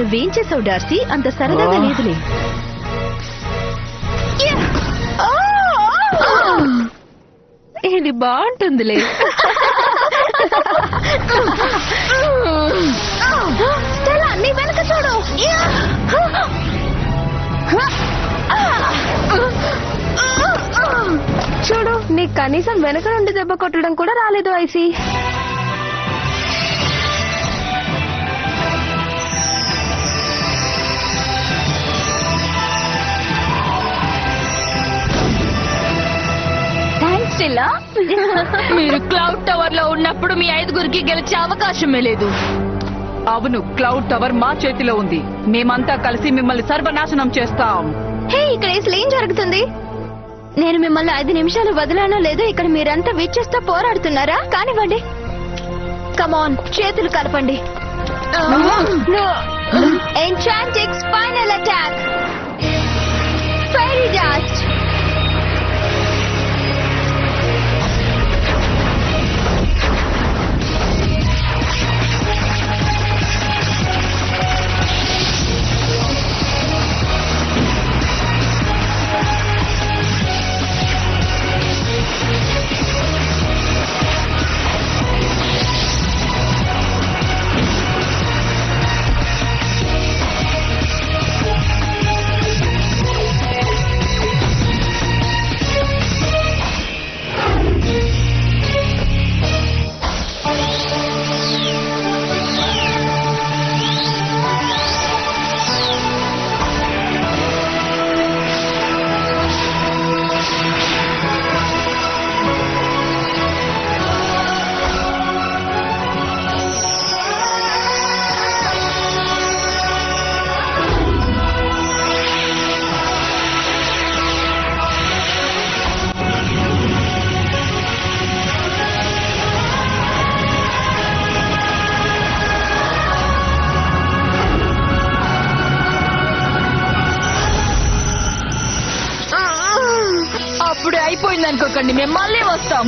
నువ్వేం చేసావు డార్సీ? అంత సరదాగా లేదులే. ఇది బాగుంటుందిలే. నీ వెనక చూడు. చూడు, నీకు కనీసం వెనక నుండి దెబ్బ కొట్టడం కూడా రాలేదు ఐసీ. మీరు క్లౌడ్ టవర్ లో ఉన్నప్పుడు మీ 5గురికి గెలిచే అవకాశమే లేదు. అవును, క్లౌడ్ టవర్ మా చేతిలో ఉంది. మేమంతా కలిసి మిమ్మల్ని సర్వనాశనం చేస్తాం. హే, ఇక్కడ అసలు ఏం జరుగుతుంది? నేను మిమ్మల్ని 5 నిమిషాలు వదిలానో లేదో ఇక్కడ మీరంతా విచ్చేస్తా పోరాడుతున్నారా? కానివ్వండి, కమాన్, చేతులు కలపండి. ఎన్చాంటిక్స్ ఫైనల్ అటాక్, ఫైరీ డాస్ట్. అప్పుడే అయిపోయింది అనుకోకండి, మేము మళ్ళీ వస్తాం.